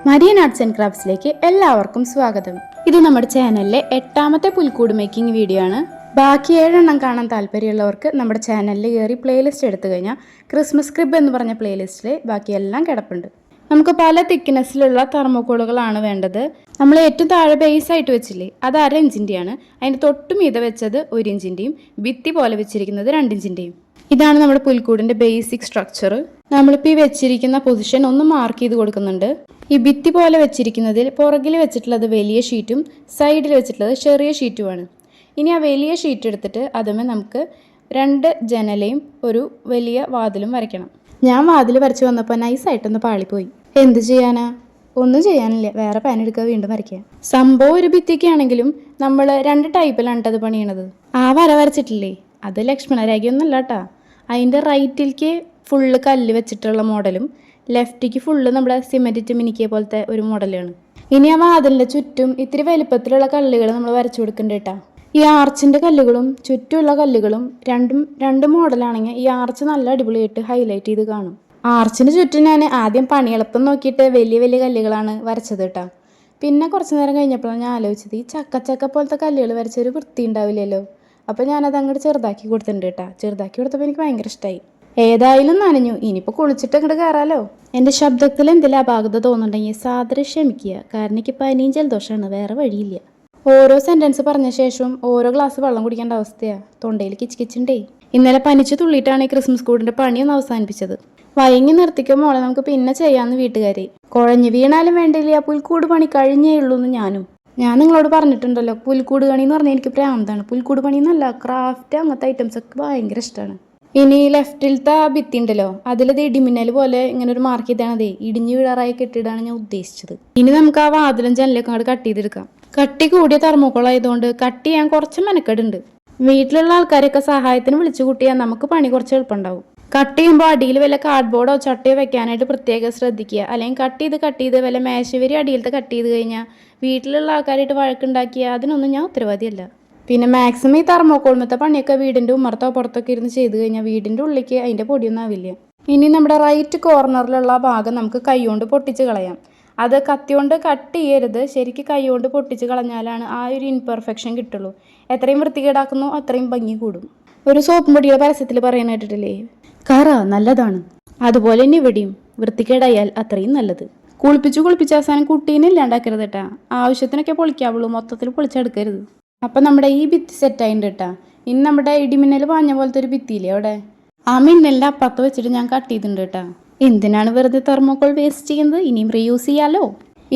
Marian arts and ക്രാഫ്റ്റ്സിലേക്ക് എല്ലാവർക്കും സ്വാഗതം. ഇത് നമ്മുടെ ചാനലിലെ 8ാമത്തെ പുൽക്കൂട് മേക്കിംഗ് വീഡിയോ ആണ്. ബാക്കി 7 കാണാൻ താല്പര്യമുള്ളവർക്ക് നമ്മുടെ ചാനലിൽ കയറി പ്ലേലിസ്റ്റ് എടുത്തു കഴിഞ്ഞാൽ ക്രിസ്മസ് ക്രിബ് എന്ന് പറഞ്ഞ പ്ലേലിസ്റ്റിൽ ബാക്കിയെല്ലാം കിടപ്പുണ്ട്. നമുക്ക് പല തിക്നെസ്സിലുള്ള തെർമോക്കോളുകളാണ് വേണ്ടത്. നമ്മൾ ഏറ്റവും താഴെ ബേസ് ആയിട്ട് വെച്ചില്ലേ, അത് 1/2 ഇഞ്ചിൻ്റെയാണ്. അതിൻ്റെ തൊട്ട് മീതെ വെച്ചത് 1 ഇഞ്ചിൻ്റെയും ഭിത്തി പോലെ വെച്ചിരിക്കുന്നത് 2 ഇഞ്ചിൻ്റെയും. ഇതാണ് നമ്മുടെ പുൽക്കൂടിൻ്റെ ബേസിക് സ്ട്രക്ചർ. നമ്മളിപ്പോൾ ഈ വെച്ചിരിക്കുന്ന പൊസിഷൻ ഒന്ന് മാർക്ക് ചെയ്ത് കൊടുക്കുന്നുണ്ട്. ഈ ഭിത്തി പോലെ വെച്ചിരിക്കുന്നതിൽ പുറകിൽ വെച്ചിട്ടുള്ളത് വലിയ ഷീറ്റും സൈഡിൽ വെച്ചിട്ടുള്ളത് ചെറിയ ഷീറ്റുമാണ്. ഇനി ആ വലിയ ഷീറ്റ് എടുത്തിട്ട് അതുമേ നമുക്ക് 2 ജനലയും ഒരു വലിയ വാതിലും വരയ്ക്കണം. ഞാൻ വാതിൽ വരച്ച് വന്നപ്പോൾ നൈസായിട്ടൊന്ന് പാളിപ്പോയി. എന്ത് ചെയ്യാനാ? ഒന്നും ചെയ്യാനില്ല, വേറെ പാൻ എടുക്കുക, വീണ്ടും വരയ്ക്കുക. സംഭവം ഒരു ഭിത്തിക്കാണെങ്കിലും നമ്മൾ 2 ടൈപ്പിലാണ് അത് പണിയണത്. ആ വര വരച്ചിട്ടില്ലേ, അത് ലക്ഷ്മണരേഖയൊന്നുമല്ല കേട്ടോ. അതിൻ്റെ റൈറ്റിലേക്ക് ഫുള്ള് കല്ല് വെച്ചിട്ടുള്ള മോഡലും ലെഫ്റ്റിക്ക് ഫുള്ള് നമ്മുടെ സിമെൻറ്റ് മിനിക്കിയ പോലത്തെ ഒരു മോഡലാണ്. ഇനി ആ വാതിലിൻ്റെ ചുറ്റും ഇത്തിരി വലിപ്പത്തിലുള്ള കല്ലുകൾ നമ്മൾ വരച്ചു കൊടുക്കണ്ട കേട്ടോ. ഈ ആർച്ചിൻ്റെ കല്ലുകളും ചുറ്റുമുള്ള കല്ലുകളും രണ്ട് മോഡലാണെങ്കിൽ ഈ ആർച്ച് നല്ല അടിപൊളിയായിട്ട് ഹൈലൈറ്റ് ചെയ്ത് കാണും. ആർച്ചിന് ചുറ്റും ഞാൻ ആദ്യം പണിയെളുപ്പം നോക്കിയിട്ട് വലിയ വലിയ കല്ലുകളാണ് വരച്ചത് കേട്ടോ. പിന്നെ കുറച്ച് നേരം കഴിഞ്ഞപ്പോഴാണ് ഞാൻ ആലോചിച്ചത്, ഈ ചക്ക പോലത്തെ കല്ലുകൾ വരച്ചൊരു വൃത്തി ഉണ്ടാവില്ലല്ലോ. അപ്പോൾ ഞാനത് അങ്ങോട്ട് ചെറുതാക്കി കൊടുത്തിട്ടുണ്ട് കേട്ടോ. ചെറുതാക്കി കൊടുത്തപ്പോൾ എനിക്ക് ഭയങ്കര ഇഷ്ടമായി. ഏതായാലും നനഞ്ഞു, ഇനിയിപ്പോൾ കുളിച്ചിട്ട് അങ്ങോട്ട് കയറാമല്ലോ. എൻ്റെ ശബ്ദത്തിൽ എന്തെങ്കിലും അപാകത തോന്നുന്നുണ്ടെങ്കിൽ സാദരം ക്ഷമിക്കുക, കാരണം എനിക്ക് പനിയും ജലദോഷമാണ്, വേറെ വഴിയില്ല. ഓരോ സെൻറ്റൻസ് പറഞ്ഞ ശേഷം ഓരോ ഗ്ലാസ് വെള്ളം കുടിക്കേണ്ട അവസ്ഥയാണ്. തൊണ്ടയിൽ കിച്ചിണ്ടേ. ഇന്നലെ പനിച്ച് തുള്ളിയിട്ടാണ് ഈ ക്രിസ്മസ് കൂടിൻ്റെ പണിയൊന്ന് അവസാനിപ്പിച്ചത്. വയങ്ങി നിർത്തിക്കും മോളെ, നമുക്ക് പിന്നെ ചെയ്യാമെന്ന് വീട്ടുകാരെ. കുഴഞ്ഞു വീണാലും വേണ്ടില്ല, പുൽക്കൂട് പണി കഴിഞ്ഞേ ഉള്ളൂ എന്ന് ഞാനും. ഞാൻ നിങ്ങളോട് പറഞ്ഞിട്ടുണ്ടല്ലോ, പുൽക്കൂട് പണി എന്ന് പറഞ്ഞാൽ എനിക്ക് പ്രാന്താണ്. പുൽക്കൂട് പണി എന്നല്ല, ക്രാഫ്റ്റ് അങ്ങനത്തെ ഐറ്റംസ് ഒക്കെ ഭയങ്കര ഇഷ്ടമാണ്. ഇനി ലെഫ്റ്റിലത്തെ ആ ഭിത്തി ഉണ്ടല്ലോ, അതിലത് ഇടിമിന്നൽ പോലെ ഇങ്ങനെ ഒരു മാർക്ക് ചെയ്താണതേ, ഇടിഞ്ഞു വീഴാറായി കെട്ടിയിടാണ് ഞാൻ ഉദ്ദേശിച്ചത്. ഇനി നമുക്ക് ആ വാതിലും ജനലൊക്കെ അങ്ങോട്ട് കട്ട് ചെയ്തെടുക്കാം. കട്ടി കൂടിയ തെർമോക്കോളായതുകൊണ്ട് കട്ട് ചെയ്യാൻ കുറച്ച് മെനക്കെടുണ്ട്. വീട്ടിലുള്ള ആൾക്കാരെയൊക്കെ സഹായത്തിന് വിളിച്ചു കൂട്ടിയാൽ നമുക്ക് പണി കുറച്ച് എളുപ്പമുണ്ടാവും. കട്ട് ചെയ്യുമ്പോൾ അടിയിൽ വല്ല കാർഡ്ബോർഡോ ചട്ടയോ വെക്കാനായിട്ട് പ്രത്യേകം ശ്രദ്ധിക്കുക. അല്ലെങ്കിൽ കട്ട് ചെയ്ത് വല്ല മേശവരി അടിയിലത്തെ കട്ട് ചെയ്ത് കഴിഞ്ഞാൽ വീട്ടിലുള്ള ആൾക്കാരായിട്ട് വഴക്കുണ്ടാക്കിയാൽ അതിനൊന്നും ഞാൻ ഉത്തരവാദിയല്ല. പിന്നെ മാക്സിമം ഈ തെർമോക്കോൾമത്തെ പണിയൊക്കെ വീടിൻ്റെ ഉമ്മറത്തോ പുറത്തൊക്കെ ഇരുന്ന് ചെയ്ത് കഴിഞ്ഞാൽ വീടിൻ്റെ ഉള്ളിലേക്ക് അതിൻ്റെ പൊടിയൊന്നും ആവില്ല. ഇനി നമ്മുടെ റൈറ്റ് കോർണറിലുള്ള ഭാഗം നമുക്ക് കൈകൊണ്ട് പൊട്ടിച്ച് കളയാം. അത് കത്തി കൊണ്ട് കട്ട് ചെയ്യരുത്, ശരിക്കും കൈകൊണ്ട് പൊട്ടിച്ച് കളഞ്ഞാലാണ് ആ ഒരു ഇൻപെർഫെക്ഷൻ കിട്ടുള്ളൂ. എത്രയും വൃത്തികേടാക്കുന്നു അത്രയും ഭംഗി കൂടും. ഒരു സോപ്പും പൊടിയുടെ പരസ്യത്തിൽ പറയാൻ കേട്ടിട്ടില്ലേ, കറ നല്ലതാണ്, അതുപോലെ തന്നെ ഇവിടെയും വൃത്തികേടായാൽ അത്രയും നല്ലത്. കുളിപ്പിച്ച് അവസാനം കുട്ടീനെ ഇല്ലാണ്ടാക്കരുത് കേട്ടാ. ആവശ്യത്തിനൊക്കെ പൊളിക്കാവുള്ളൂ, മൊത്തത്തിൽ പൊളിച്ചെടുക്കരുത്. അപ്പം നമ്മുടെ ഈ ഭിത്തി സെറ്റായിട്ടുണ്ട് കേട്ടാ. ഇനി നമ്മുടെ ഇടിമിന്നൽ പാഞ്ഞ പോലത്തെ ഒരു ഭിത്തിയില്ലേ അവിടെ, ആ മിന്നലിൻ്റെ അപ്പുറത്ത് വെച്ചിട്ട് ഞാൻ കട്ട് ചെയ്തിട്ടുണ്ട് കേട്ടാ. എന്തിനാണ് വെറുതെ തെർമോക്കോൾ വേസ്റ്റ് ചെയ്യുന്നത്, ഇനിയും റീയൂസ് ചെയ്യാലോ.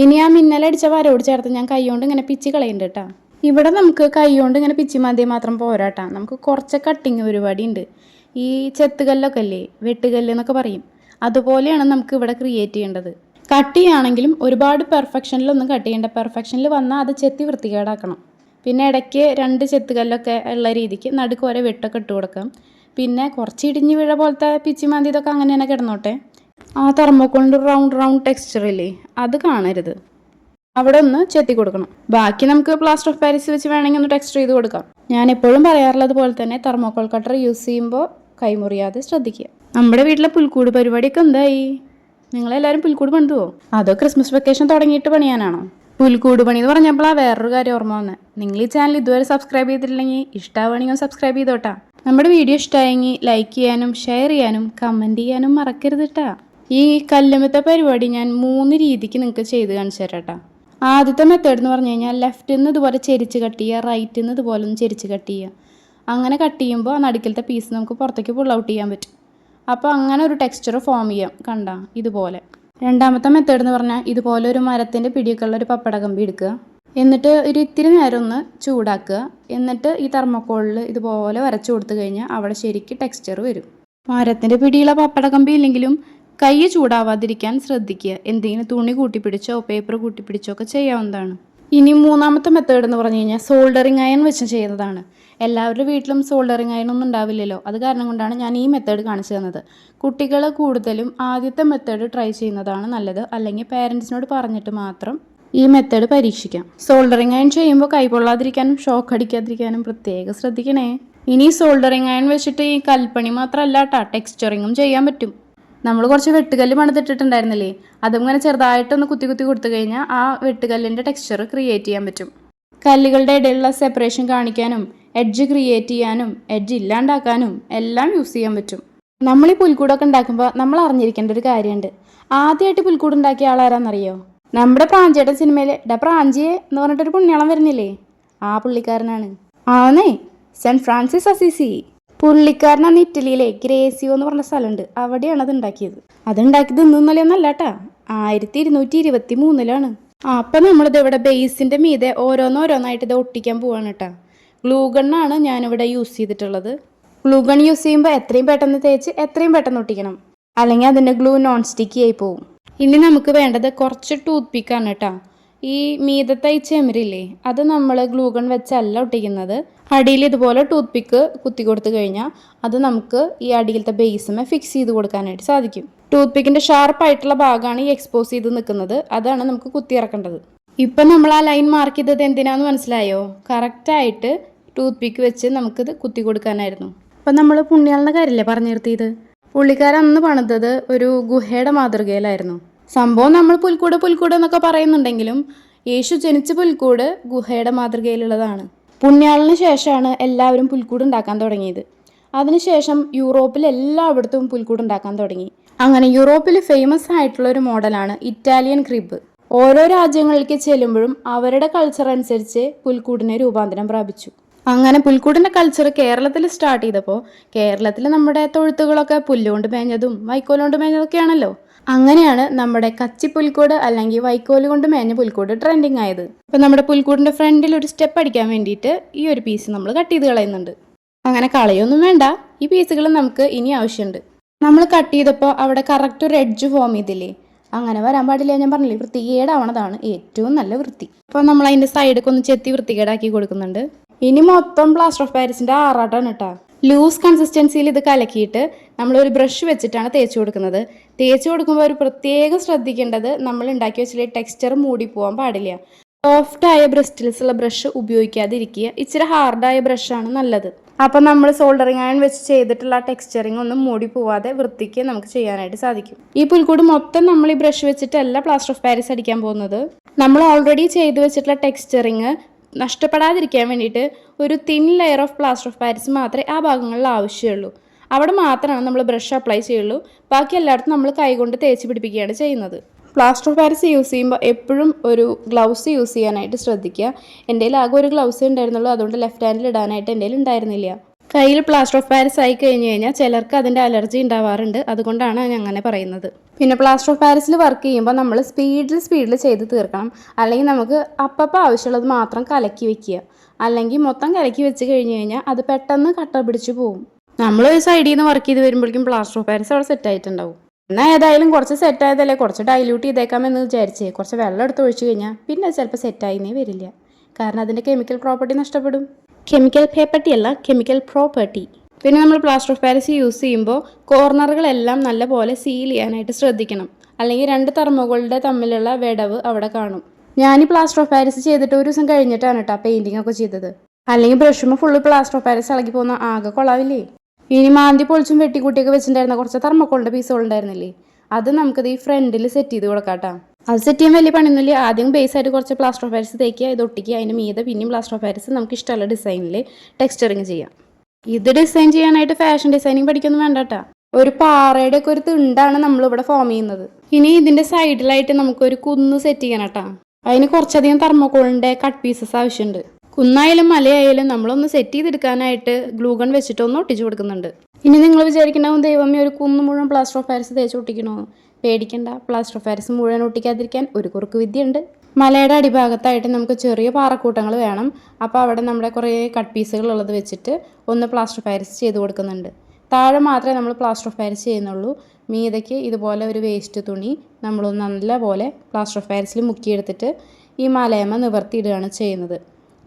ഇനി ആ മിന്നലടിച്ച വരോട് ചേർത്ത് ഞാൻ കൈകൊണ്ട് ഇങ്ങനെ പിച്ചി കളയുന്നുണ്ട് കേട്ടാ. ഇവിടെ നമുക്ക് കൈകൊണ്ട് ഇങ്ങനെ പിച്ചി മതി മാത്രം പോരാട്ടാ, നമുക്ക് കുറച്ച് കട്ടിങ് പരിപാടി ഉണ്ട്. ഈ ചെത്തുകല്ലൊക്കെ അല്ലേ, വെട്ടുകല്ല് എന്നൊക്കെ പറയും, അതുപോലെയാണ് നമുക്ക് ഇവിടെ ക്രിയേറ്റ് ചെയ്യേണ്ടത്. കട്ട് ചെയ്യുകയാണെങ്കിലും ഒരുപാട് പെർഫെക്ഷനിലൊന്നും കട്ട് ചെയ്യേണ്ട. പെർഫെക്ഷനിൽ വന്നാൽ അത് ചെത്തി വൃത്തികേടാക്കണം. പിന്നെ ഇടയ്ക്ക് 2 ചെത്തുകല്ലൊക്കെ ഉള്ള രീതിക്ക് നടുക്ക് ഓരോ വെട്ടൊക്കെ ഇട്ട് കൊടുക്കാം. പിന്നെ കുറച്ച് ഇടിഞ്ഞ് വീഴ പോലത്തെ പിച്ചി മാന്തി ഇതൊക്കെ അങ്ങനെ തന്നെ കിടന്നോട്ടെ. ആ തെർമോക്കോളിൻ്റെ റൗണ്ട് ടെക്സ്ചർ ഇല്ലേ, അത് കാണരുത്. അവിടെ ഒന്ന് ചെത്തി കൊടുക്കണം. ബാക്കി നമുക്ക് പ്ലാസ്റ്റർ ഓഫ് പാരീസ് വെച്ച് വേണമെങ്കിൽ ഒന്ന് ടെക്സ്ചർ ചെയ്ത് കൊടുക്കാം. ഞാൻ എപ്പോഴും പറയാറുള്ളത് പോലെ തന്നെ തെർമോക്കോൾ കട്ടർ യൂസ് ചെയ്യുമ്പോൾ കൈമുറിയാതെ ശ്രദ്ധിക്കുക. നമ്മുടെ വീട്ടിലെ പുൽക്കൂട് പരിപാടിയൊക്കെ എന്തായി? നിങ്ങളെല്ലാവരും പുൽക്കൂട് പണിതുവോ, അതോ ക്രിസ്മസ് വെക്കേഷൻ തുടങ്ങിയിട്ട് പണിയാനാണോ? പുൽക്കൂട് പണി എന്ന് പറഞ്ഞപ്പോഴാണ് വേറൊരു കാര്യം ഓർമ്മ വന്നത്. നിങ്ങൾ ഈ ചാനൽ ഇതുവരെ സബ്സ്ക്രൈബ് ചെയ്തിട്ടില്ലെങ്കിൽ ഇഷ്ടമാവുകയാണെങ്കിൽ സബ്സ്ക്രൈബ് ചെയ്തോട്ടാ. നമ്മുടെ വീഡിയോ ഇഷ്ടമായെങ്കിൽ ലൈക്ക് ചെയ്യാനും ഷെയർ ചെയ്യാനും കമൻറ്റ് ചെയ്യാനും മറക്കരുത് കേട്ടാ. ഈ കല്ലുമത്തെ പരിപാടി ഞാൻ 3 രീതിക്ക് നിങ്ങൾക്ക് ചെയ്ത് കാണിച്ചു തരാം കേട്ടോ. ആദ്യത്തെ മെത്തേഡ് എന്ന് പറഞ്ഞു കഴിഞ്ഞാൽ ലെഫ്റ്റിൽ നിന്ന് ഇതുപോലെ ചെരിച്ച് കട്ട് ചെയ്യുക, റൈറ്റിൽ നിന്ന് ഇതുപോലെ ഒന്ന് ചെരിച്ച് കട്ട് ചെയ്യുക. അങ്ങനെ കട്ട് ചെയ്യുമ്പോൾ ആ നടുക്കിലത്തെ പീസ് നമുക്ക് പുറത്തേക്ക് പുൾ ഔട്ട് ചെയ്യാൻ പറ്റും. അപ്പോൾ അങ്ങനെ ഒരു ടെക്സ്ചർ ഫോം ചെയ്യാം, കണ്ടാ ഇതുപോലെ. രണ്ടാമത്തെ മെത്തേഡ് എന്ന് പറഞ്ഞാൽ ഇതുപോലെ ഒരു മരത്തിൻ്റെ പിടിയൊക്കെ ഉള്ള ഒരു പപ്പട കമ്പി എടുക്കുക. എന്നിട്ട് ഒരു ഇത്തിരി നേരം ഒന്ന് ചൂടാക്കുക. എന്നിട്ട് ഈ തെർമോക്കോളിൽ ഇതുപോലെ വരച്ചു കൊടുത്തു കഴിഞ്ഞാൽ അവിടെ ശരിക്കും ടെക്സ്ചർ വരും. മരത്തിൻ്റെ പിടിയുള്ള പപ്പട കമ്പി ഇല്ലെങ്കിലും കൈ ചൂടാവാതിരിക്കാൻ ശ്രദ്ധിക്കുക. എന്തെങ്കിലും തുണി കൂട്ടിപ്പിടിച്ചോ പേപ്പർ കൂട്ടിപ്പിടിച്ചോ ഒക്കെ ചെയ്യാവുന്നതാണ്. ഇനി മൂന്നാമത്തെ മെത്തേഡ് എന്ന് പറഞ്ഞു കഴിഞ്ഞാൽ സോൾഡറിങ് അയൺ വെച്ച് ചെയ്യുന്നതാണ്. എല്ലാവരുടെ വീട്ടിലും സോൾഡറിങ് അയൺ ഒന്നും ഉണ്ടാവില്ലല്ലോ, അത് കാരണം കൊണ്ടാണ് ഞാൻ ഈ മെത്തേഡ് കാണിച്ചു തന്നത്. കുട്ടികൾ കൂടുതലും ആദ്യത്തെ മെത്തേഡ് ട്രൈ ചെയ്യുന്നതാണ് നല്ലത്, അല്ലെങ്കിൽ പേരൻസിനോട് പറഞ്ഞിട്ട് മാത്രം ഈ മെത്തേഡ് പരീക്ഷിക്കാം. സോൾഡറിങ് അയൺ ചെയ്യുമ്പോൾ കൈ പൊള്ളാതിരിക്കാനും ഷോക്ക് അടിക്കാതിരിക്കാനും പ്രത്യേകം ശ്രദ്ധിക്കണേ. ഇനി സോൾഡറിങ് അയൺ വെച്ചിട്ട് ഈ കൽപ്പണി മാത്രമല്ല കേട്ടോ, ടെക്സ്ചറിങ്ങും ചെയ്യാൻ പറ്റും. നമ്മൾ കുറച്ച് വെട്ടുകല്ല് പണിതിട്ടിട്ടുണ്ടായിരുന്നില്ലേ, അതിങ്ങനെ ചെറുതായിട്ടൊന്ന് കുത്തി കുത്തി കൊടുത്തു കഴിഞ്ഞാൽ ആ വെട്ടുകല്ലിൻ്റെ ടെക്സ്ചർ ക്രിയേറ്റ് ചെയ്യാൻ പറ്റും. കല്ലുകളുടെ ഇടയിലുള്ള സെപ്പറേഷൻ കാണിക്കാനും എഡ്ജ് ക്രിയേറ്റ് ചെയ്യാനും എഡ്ജ് ഇല്ലാണ്ടാക്കാനും എല്ലാം യൂസ് ചെയ്യാൻ പറ്റും. നമ്മൾ ഈ പുൽക്കൂടൊക്കെ ഉണ്ടാക്കുമ്പോൾ നമ്മൾ അറിഞ്ഞിരിക്കേണ്ട ഒരു കാര്യമുണ്ട്. ആദ്യമായിട്ട് പുൽക്കൂട് ഉണ്ടാക്കിയ ആളാരാന്നറിയോ? നമ്മുടെ പ്രാഞ്ചിയുടെ സിനിമയിൽ പ്രാഞ്ചിയെ എന്ന് പറഞ്ഞിട്ടൊരു പുണ്യാളം വരുന്നില്ലേ, ആ പുള്ളിക്കാരനാണ്. ആന്നേ, സെൻറ്റ് ഫ്രാൻസിസ് അസീസി. പുള്ളിക്കാരൻ അന്ന് ഇറ്റലിയിലെ ഗ്രേസിയോ എന്ന് പറഞ്ഞ സ്ഥലമുണ്ട്, അവിടെയാണ് അത് ഉണ്ടാക്കിയത്. അതുണ്ടാക്കിയത് ഇന്നൊന്നല്ല കേട്ടാ, 1223 അപ്പം നമ്മളിത് ഇവിടെ ബേസിൻ്റെ മീതെ ഓരോന്നോരോന്നായിട്ട് ഇത് ഒട്ടിക്കാൻ പോവാണ് കേട്ടോ. ഗ്ലൂ ഗണ്ണാണ് ഞാനിവിടെ യൂസ് ചെയ്തിട്ടുള്ളത്. ഗ്ലൂ ഗൺ യൂസ് ചെയ്യുമ്പോൾ എത്രയും പെട്ടെന്ന് തേച്ച് എത്രയും പെട്ടെന്ന് ഒട്ടിക്കണം, അല്ലെങ്കിൽ അതിൻ്റെ ഗ്ലൂ നോൺ സ്റ്റിക്കി ആയി പോവും. ഇനി നമുക്ക് വേണ്ടത് കുറച്ച് ടൂത്ത് പിക്കാണ് കേട്ടോ. ഈ മീതത്തെ ഈ ചെമരില്ലേ, അത് നമ്മൾ ഗ്ലൂ ഗൺ വെച്ചല്ല ഒട്ടിക്കുന്നത്. അടിയിൽ ഇതുപോലെ ടൂത്ത് പിക്ക് കുത്തി കൊടുത്തു കഴിഞ്ഞാൽ അത് നമുക്ക് ഈ അടിയിലത്തെ ബേസുമേ ഫിക്സ് ചെയ്ത് കൊടുക്കാനായിട്ട് സാധിക്കും. ടൂത്ത് പിക്കിൻ്റെ ഷാർപ്പായിട്ടുള്ള ഭാഗമാണ് ഈ എക്സ്പോസ് ചെയ്ത് നിൽക്കുന്നത്, അതാണ് നമുക്ക് കുത്തി ഇറക്കേണ്ടത്. ഇപ്പം നമ്മൾ ആ ലൈൻ മാർക്ക് ചെയ്തത് എന്തിനാന്ന് മനസ്സിലായോ? കറക്റ്റായിട്ട് ടൂത്ത് പിക്ക് വെച്ച് നമുക്കിത് കുത്തി കൊടുക്കാനായിരുന്നു. അപ്പം നമ്മൾ പുണ്യാളിൻ്റെ കാര്യമല്ലേ പറഞ്ഞു നിർത്തിയത്. പുള്ളിക്കാരൻ അന്ന് പണിതത് ഒരു ഗുഹയുടെ മാതൃകയിലായിരുന്നു. സംഭവം നമ്മൾ പുൽക്കൂട് എന്നൊക്കെ പറയുന്നുണ്ടെങ്കിലും യേശു ജനിച്ച പുൽക്കൂട് ഗുഹയുടെ മാതൃകയിലുള്ളതാണ്. പുണ്യാളിന് ശേഷമാണ് എല്ലാവരും പുൽക്കൂട് ഉണ്ടാക്കാൻ തുടങ്ങിയത്. അതിനുശേഷം യൂറോപ്പിൽ എല്ലായിടത്തും പുൽക്കൂട് ഉണ്ടാക്കാൻ തുടങ്ങി. അങ്ങനെ യൂറോപ്പിൽ ഫേമസ് ആയിട്ടുള്ള ഒരു മോഡലാണ് ഇറ്റാലിയൻ ക്രിബ്. ഓരോ രാജ്യങ്ങളിലേക്ക് ചെല്ലുമ്പോഴും അവരുടെ കൾച്ചർ അനുസരിച്ച് പുൽക്കൂടിനെ രൂപാന്തരം പ്രാപിച്ചു. അങ്ങനെ പുൽക്കൂടിൻ്റെ കൾച്ചർ കേരളത്തിൽ സ്റ്റാർട്ട് ചെയ്തപ്പോൾ കേരളത്തിൽ നമ്മുടെ തൊഴുത്തുകളൊക്കെ പുല്ലുകൊണ്ട് മേഞ്ഞതും വൈക്കോലുകൊണ്ട് മേഞ്ഞതൊക്കെ ആണല്ലോ. അങ്ങനെയാണ് നമ്മുടെ കച്ചി പുൽക്കൂട് അല്ലെങ്കിൽ വൈക്കോല് കൊണ്ട് മേഞ്ഞ പുൽക്കൂട് ട്രെൻഡിങ് ആയത്. അപ്പം നമ്മുടെ പുൽക്കൂടിൻ്റെ ഫ്രണ്ടിൽ ഒരു സ്റ്റെപ്പ് അടിക്കാൻ വേണ്ടിയിട്ട് ഈ ഒരു പീസ് നമ്മൾ കട്ട് ചെയ്ത് കളയുന്നുണ്ട്. അങ്ങനെ കളയൊന്നും വേണ്ട, ഈ പീസുകൾ നമുക്ക് ഇനി ആവശ്യമുണ്ട്. നമ്മൾ കട്ട് ചെയ്തപ്പോൾ അവിടെ കറക്റ്റ് ഒരു എഡ്ജ് ഫോം ചെയ്തില്ലേ, അങ്ങനെ വരാൻ പാടില്ല. ഞാൻ പറഞ്ഞില്ലേ, വൃത്തികേടാവണതാണ് ഏറ്റവും നല്ല വൃത്തി. അപ്പോൾ നമ്മൾ അതിൻ്റെ സൈഡൊക്കെ ഒന്ന് ചെത്തി വൃത്തികേടാക്കി കൊടുക്കുന്നുണ്ട്. ഇനി മൊത്തം പ്ലാസ്റ്റർ ഓഫ് പാരീസിൻ്റെ ആറാട്ടാണ് കേട്ടോ. ലൂസ് കൺസിസ്റ്റൻസിയിൽ ഇത് കലക്കിയിട്ട് നമ്മളൊരു ബ്രഷ് വെച്ചിട്ടാണ് തേച്ച് കൊടുക്കുന്നത്. തേച്ച് കൊടുക്കുമ്പോൾ ഒരു പ്രത്യേകം ശ്രദ്ധിക്കേണ്ടത്, നമ്മൾ ഉണ്ടാക്കി വെച്ചിട്ട് ടെക്സ്ചർ മൂടി പോകാൻ പാടില്ല. സോഫ്റ്റായ ബ്രസ്റ്റിൽസ് ഉള്ള ബ്രഷ് ഉപയോഗിക്കാതിരിക്കുക, ഇച്ചിരി ഹാർഡായ ബ്രഷാണ് നല്ലത്. അപ്പം നമ്മൾ സോൾഡറിങ് അയൺ വെച്ച് ചെയ്തിട്ടുള്ള ടെക്സ്ചറിങ് ഒന്നും മൂടി പോവാതെ വൃത്തിക്ക് നമുക്ക് ചെയ്യാനായിട്ട് സാധിക്കും. ഈ പുൽക്കൂട് മൊത്തം നമ്മൾ ഈ ബ്രഷ് വെച്ചിട്ടല്ല പ്ലാസ്റ്റർ ഓഫ് പാരീസ് അടിക്കാൻ പോകുന്നത്. നമ്മൾ ഓൾറെഡി ചെയ്ത് വെച്ചിട്ടുള്ള ടെക്സ്ചറിങ് നഷ്ടപ്പെടാതിരിക്കാൻ വേണ്ടിയിട്ട് ഒരു thin layer of plaster of Paris മാത്രമേ ആ ഭാഗങ്ങളിൽ ആവശ്യമുള്ളൂ. അവിടെ മാത്രമാണ് നമ്മൾ ബ്രഷ് അപ്ലൈ ചെയ്യുള്ളൂ. ബാക്കി എല്ലായിടത്തും നമ്മൾ കൈകൊണ്ട് തേച്ച് പിടിപ്പിക്കുകയാണ് ചെയ്യുന്നത്. പ്ലാസ്റ്റർ ഓഫ് പാരീസ് യൂസ് ചെയ്യുമ്പോൾ എപ്പോഴും ഒരു ഗ്ലൗസ് യൂസ് ചെയ്യാനായിട്ട് ശ്രദ്ധിക്കുക. എൻ്റെ കയ്യിൽ ആകെ ഒരു ഗ്ലൗസ് ഉണ്ടായിരുന്നുള്ളൂ, അതുകൊണ്ട് ലെഫ്റ്റ് ഹാൻഡിൽ ഇടാനായിട്ട് എൻ്റെ കയ്യിൽ ഉണ്ടായിരുന്നില്ല. കയ്യിൽ പ്ലാസ്റ്റർ ഓഫ് പാരീസ് ആയി കഴിഞ്ഞ് കഴിഞ്ഞാൽ ചിലർക്ക് അതിൻ്റെ അലർജി ഉണ്ടാവാറുണ്ട്, അതുകൊണ്ടാണ് ഞാൻ അങ്ങനെ പറയുന്നത്. പിന്നെ പ്ലാസ്റ്റർ ഓഫ് പാരീസിൽ വർക്ക് ചെയ്യുമ്പോൾ നമ്മൾ സ്പീഡിൽ ചെയ്ത് തീർക്കണം. അല്ലെങ്കിൽ നമുക്ക് അപ്പം ആവശ്യമുള്ളത് മാത്രം കലക്കി വെക്കുക, അല്ലെങ്കിൽ മൊത്തം കലക്കി വെച്ച് കഴിഞ്ഞ് കഴിഞ്ഞാൽ അത് പെട്ടെന്ന് കട്ട പിടിച്ച് പോകും. നമ്മൾ ഒരു സൈഡിൽ നിന്ന് വർക്ക് ചെയ്ത് വരുമ്പോഴേക്കും പ്ലാസ്റ്റർ ഓഫ് പാരീസ് അവിടെ സെറ്റായിട്ടുണ്ടാവും. എന്നാൽ ഏതായാലും കുറച്ച് സെറ്റായതല്ലേ, കുറച്ച് ഡൈല്യൂട്ട് ചെയ്തേക്കാമെന്ന് വിചാരിച്ചേ കുറച്ച് വെള്ളം എടുത്ത് ഒഴിച്ച് കഴിഞ്ഞാൽ പിന്നെ അത് ചിലപ്പോൾ സെറ്റായിന്നേ വരില്ല. കാരണം അതിൻ്റെ കെമിക്കൽ പ്രോപ്പർട്ടി നഷ്ടപ്പെടും. Chemical property. പിന്നെ നമ്മൾ പ്ലാസ്റ്റർ ഓഫ് പാരീസ് യൂസ് ചെയ്യുമ്പോൾ കോർണറുകളെല്ലാം നല്ലപോലെ സീൽ ചെയ്യാനായിട്ട് ശ്രദ്ധിക്കണം, അല്ലെങ്കിൽ രണ്ട് തെർമോകളുടെ തമ്മിലുള്ള വിടവ് അവിടെ കാണും. ഞാൻ ഈ പ്ലാസ്റ്റർ ഓഫ് പാരീസ് ചെയ്തിട്ട് ഒരു ദിവസം കഴിഞ്ഞിട്ടാണ് കേട്ടോ പെയിൻറ്റിംഗ് ഒക്കെ ചെയ്തത്. അല്ലെങ്കിൽ ബ്രഷുമ്പോൾ ഫുള്ള് പ്ലാസ്റ്റർ ഓഫ് പാരീസ് ഇളകി പോകുന്ന ആകെ കൊള്ളാവില്ലേ. ഇനി മാന്തി പൊളിച്ചും വെട്ടിക്കൂട്ടിയൊക്കെ വെച്ചിട്ടുണ്ടായിരുന്ന കുറച്ച് തെർമോക്കോളിൻ്റെ പീസുകൾ ഉണ്ടായിരുന്നില്ലേ, അത് നമുക്കത് ഈ ഫ്രണ്ടിൽ സെറ്റ് ചെയ്ത് കൊടുക്കാം കേട്ടോ. അത് സെറ്റ് ചെയ്യാൻ വലിയ പണിയൊന്നുമില്ല. ആദ്യം ബേസായിട്ട് കുറച്ച് പ്ലാസ്റ്റർ ഓഫ് പാരീസ് തേക്കുക, ഇത് ഒട്ടിക്കുക, അതിൻ്റെ മീതെ പിന്നെയും പ്ലാസ്റ്റർ ഓഫ് പാരീസ് നമുക്ക് ഇഷ്ടമുള്ള ഡിസൈനിൽ ടെക്സ്ചറിങ് ചെയ്യാം. ഇത് ഡിസൈൻ ചെയ്യാനായിട്ട് ഫാഷൻ ഡിസൈനിങ് പഠിക്കൊന്നും വേണ്ട കേട്ടോ. ഒരു പാറയുടെ ഒക്കെ ഒരു തിണ്ടാണ് നമ്മളിവിടെ ഫോം ചെയ്യുന്നത്. ഇനി ഇതിൻ്റെ സൈഡിലായിട്ട് നമുക്കൊരു കുന്ന് സെറ്റ് ചെയ്യണം കേട്ടോ. അതിന് കുറച്ചധികം തെർമോക്കോളിൻ്റെ കട്ട് പീസസ് ആവശ്യമുണ്ട്. കുന്നായാലും മലയായാലും നമ്മളൊന്ന് സെറ്റ് ചെയ്തെടുക്കാനായിട്ട് ഗ്ലൂ ഗൺ വെച്ചിട്ട് ഒന്ന് ഒട്ടിച്ചു കൊടുക്കുന്നുണ്ട്. ഇനി നിങ്ങൾ വിചാരിക്കണ്ടാവും, ദൈവമേ ഒരു കുന്ന് മുഴുവൻ പ്ലാസ്റ്റർ ഓഫ് പാരീസ് തേച്ച് ഒട്ടിക്കണോ? പേടിക്കണ്ട, പ്ലാസ്റ്റർ ഓഫ് പാരീസ് മുഴുവൻ ഒട്ടിക്കാതിരിക്കാൻ ഒരു കുറുക്ക് വിദ്യയുണ്ട്. മലയുടെ അടിഭാഗത്തായിട്ട് നമുക്ക് ചെറിയ പാറക്കൂട്ടങ്ങൾ വേണം. അപ്പോൾ അവിടെ നമ്മുടെ കുറേ കട്ട് പീസുകൾ ഉള്ളത് വെച്ചിട്ട് ഒന്ന് പ്ലാസ്റ്റർ ഓഫ് പാരീസ് ചെയ്ത് കൊടുക്കുന്നുണ്ട്. താഴെ മാത്രമേ നമ്മൾ പ്ലാസ്റ്റർ ഓഫ് പാരീസ് ചെയ്യുന്നുള്ളൂ. മീതയ്ക്ക് ഇതുപോലെ ഒരു വേസ്റ്റ് തുണി നമ്മളൊന്ന് നല്ലപോലെ പ്ലാസ്റ്റർ ഓഫ് പാരീസിൽ മുക്കിയെടുത്തിട്ട് ഈ മലയമ്മ നിവർത്തിയിടുകയാണ് ചെയ്യുന്നത്.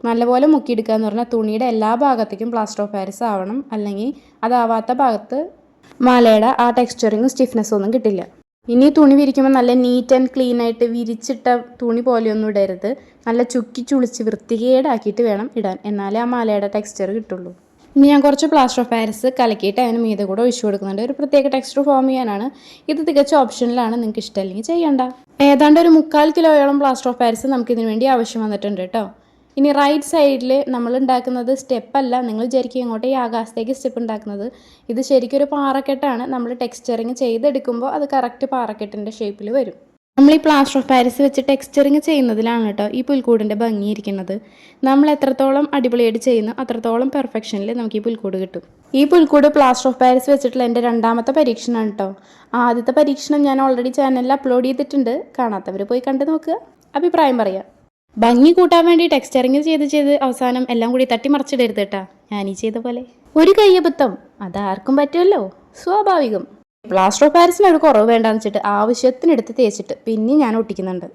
നല്ലപോലെ മുക്കിയെടുക്കുക എന്ന് പറഞ്ഞാൽ തുണിയുടെ എല്ലാ ഭാഗത്തേക്കും പ്ലാസ്റ്റർ ഓഫ് പാരീസ് ആവണം, അല്ലെങ്കിൽ അതാവാത്ത ഭാഗത്ത് മലയുടെ ആ ടെക്സ്ചറിങ്ങും സ്റ്റിഫ്നെസ്സും ഒന്നും കിട്ടില്ല. ഇനി തുണി വിരിക്കുമ്പോൾ നല്ല നീറ്റ് ആൻഡ് ക്ലീൻ ആയിട്ട് വിരിച്ചിട്ട തുണി പോലെയൊന്നും ഇടരുത്. നല്ല ചുക്കി ചുളിച്ച് വൃത്തികേടാക്കിയിട്ട് വേണം ഇടാൻ, എന്നാലേ ആ മലയുടെ ടെക്സ്ചർ കിട്ടുള്ളൂ. ഇനി ഞാൻ കുറച്ച് പ്ലാസ്റ്റർ ഓഫ് പാരിസ് കലക്കിയിട്ട് അതിന് മീതെ കൂടെ ഒഴിച്ചു കൊടുക്കുന്നുണ്ട്. ഒരു പ്രത്യേക ടെക്സ്ചർ ഫോം ചെയ്യാനാണ്. ഇത് തികച്ചും ഓപ്ഷനിലാണ്, നിങ്ങൾക്ക് ഇഷ്ടമല്ലെങ്കിൽ ചെയ്യണ്ട. ഏതാണ്ട് ഒരു 3/4 കിലോയോളം പ്ലാസ്റ്റർ ഓഫ് പാരിസ് നമുക്ക് ഇതിനു വേണ്ടി ആവശ്യം വന്നിട്ടുണ്ട് കേട്ടോ. ഇനി റൈറ്റ് സൈഡിൽ നമ്മൾ ഉണ്ടാക്കുന്നത് സ്റ്റെപ്പല്ല, നിങ്ങൾ വിചാരിക്കും ഇങ്ങോട്ട് ഈ ആകാശത്തേക്ക് സ്റ്റെപ്പ് ഉണ്ടാക്കുന്നത്. ഇത് ശരിക്കും ഒരു പാറക്കെട്ടാണ്. നമ്മൾ ടെക്സ്ചറിങ് ചെയ്തെടുക്കുമ്പോൾ അത് കറക്റ്റ് പാറക്കെട്ടിൻ്റെ ഷേപ്പിൽ വരും. നമ്മൾ ഈ പ്ലാസ്റ്റർ ഓഫ് പാരിസ് വെച്ച് ടെക്സ്ചറിങ് ചെയ്യുന്നതിലാണ് കേട്ടോ ഈ പുൽക്കൂടിൻ്റെ ഭംഗിയിരിക്കുന്നത്. നമ്മൾ എത്രത്തോളം അടിപൊളിയായിട്ട് ചെയ്യുന്നു അത്രത്തോളം പെർഫെക്ഷനിൽ നമുക്ക് ഈ പുൽക്കൂട് കിട്ടും. ഈ പുൽക്കൂട് പ്ലാസ്റ്റർ ഓഫ് പാരിസ് വെച്ചിട്ടുള്ള എൻ്റെ രണ്ടാമത്തെ പരീക്ഷണമാണ് കേട്ടോ. ആദ്യത്തെ പരീക്ഷണം ഞാൻ ഓൾറെഡി ചാനലിൽ അപ്ലോഡ് ചെയ്തിട്ടുണ്ട്. കാണാത്തവർ പോയി കണ്ടു നോക്കുക, അഭിപ്രായം പറയാം. ഭംഗി കൂട്ടാൻ വേണ്ടി ടെക്സ്ചറിങ് ചെയ്ത് അവസാനം എല്ലാം കൂടി തട്ടിമറിച്ചിടരുത് കേട്ടാ, ഞാനീ ചെയ്ത പോലെ. ഒരു കയ്യബദ്ധം അതാർക്കും പറ്റുമല്ലോ, സ്വാഭാവികം. പ്ലാസ്റ്റർ ഓഫ് പാരിസിന് ഒരു കുറവ് വേണ്ടാന്ന് വെച്ചിട്ട് ആവശ്യത്തിനെടുത്ത് തേച്ചിട്ട് പിന്നെ ഞാൻ ഒട്ടിക്കുന്നുണ്ട്.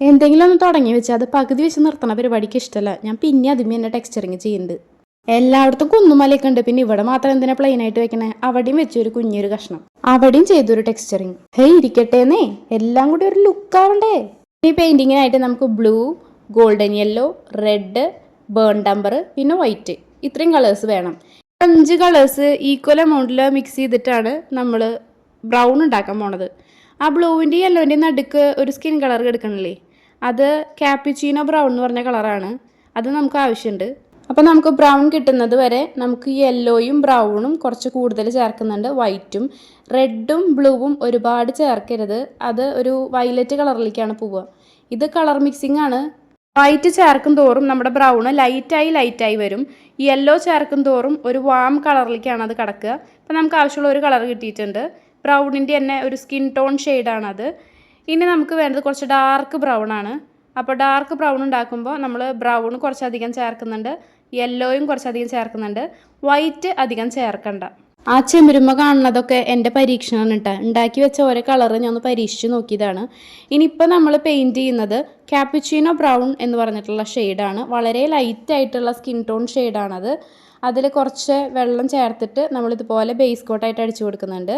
എന്തെങ്കിലും ഒന്ന് തുടങ്ങി വെച്ചാൽ അത് പകുതി വെച്ച് നിർത്തണ പരിപാടിക്ക് ഇഷ്ടമല്ല. ഞാൻ പിന്നെ അതിമേ തന്നെ ടെക്സ്ചറിങ് ചെയ്യുന്നുണ്ട്. എല്ലായിടത്തും കുന്നുമലയൊക്കെ ഉണ്ട്, പിന്നെ ഇവിടെ മാത്രം എന്തിനാ പ്ലെയിൻ ആയിട്ട് വെക്കണേ? അവിടെയും വെച്ചൊരു കുഞ്ഞൊരു കഷ്ണം, അവിടെയും ചെയ്തൊരു ടെക്സ്ചറിങ്. ഇരിക്കട്ടേന്നേ, എല്ലാം കൂടി ഒരു ലുക്കാവണ്ടേ. ഈ പെയിന്റിങ്ങിനായിട്ട് നമുക്ക് blue, golden yellow, red, burn amber, പിന്നെ വൈറ്റ്, ഇത്രയും കളേഴ്സ് വേണം. 5 കളേഴ്സ് ഈക്വൽ എമൗണ്ടിൽ മിക്സ് ചെയ്തിട്ടാണ് നമ്മൾ ബ്രൗൺ ഉണ്ടാക്കാൻ പോണത്. ആ ബ്ലൂവിൻ്റെയും യെല്ലോൻ്റെയും നടുക്ക് ഒരു സ്കിൻ കളർ എടുക്കണില്ലേ, അത് ക്യാപ്പിച്ചീനോ ബ്രൗൺ എന്ന് പറഞ്ഞ കളറാണ്. അത് നമുക്ക് ആവശ്യമുണ്ട്. അപ്പോൾ നമുക്ക് ബ്രൗൺ കിട്ടുന്നത് വരെ നമുക്ക് യെല്ലോയും ബ്രൗണും കുറച്ച് കൂടുതൽ ചേർക്കുന്നുണ്ട്. വൈറ്റും റെഡും ബ്ലൂവും ഒരുപാട് ചേർക്കരുത്, അത് ഒരു വയലറ്റ് കളറിലേക്കാണ് പോവുക. ഇത് കളർ മിക്സിംഗ് ആണ്. വൈറ്റ് ചേർക്കും തോറും നമ്മുടെ ബ്രൗണ് ലൈറ്റായി വരും. യെല്ലോ ചേർക്കും തോറും ഒരു വാം കളറിലേക്കാണ് അത് കിടക്കുക. അപ്പോൾ നമുക്ക് ആവശ്യമുള്ള ഒരു കളർ കിട്ടിയിട്ടുണ്ട്. ബ്രൗണിൻ്റെ തന്നെ ഒരു സ്കിൻ ടോൺ ഷെയ്ഡാണത്. ഇനി നമുക്ക് വേണ്ടത് കുറച്ച് ഡാർക്ക് ബ്രൗൺ ആണ്. അപ്പോൾ ഡാർക്ക് ബ്രൗൺ ഉണ്ടാക്കുമ്പോൾ നമ്മൾ ബ്രൗൺ കുറച്ചധികം ചേർക്കുന്നുണ്ട്, യെല്ലോയും കുറച്ചധികം ചേർക്കുന്നുണ്ട്, വൈറ്റ് അധികം ചേർക്കണ്ട. ആ ചെമ്പരുമ്പ കാണുന്നതൊക്കെ എൻ്റെ പരീക്ഷണമാണ് കേട്ടോ. ഉണ്ടാക്കി വെച്ച ഓരോ കളറ് ഞാൻ ഒന്ന് പരീക്ഷിച്ച് നോക്കിയതാണ്. ഇനിയിപ്പോൾ നമ്മൾ പെയിൻറ്റ് ചെയ്യുന്നത് ക്യാപ്പിച്ചീനോ ബ്രൗൺ എന്ന് പറഞ്ഞിട്ടുള്ള ഷെയ്ഡാണ്. വളരെ ലൈറ്റായിട്ടുള്ള സ്കിൻ ടോൺ ഷെയ്ഡാണത്. അതിൽ കുറച്ച് വെള്ളം ചേർത്തിട്ട് നമ്മളിതുപോലെ ബേസ് കോട്ടായിട്ട് അടിച്ചു കൊടുക്കുന്നുണ്ട്.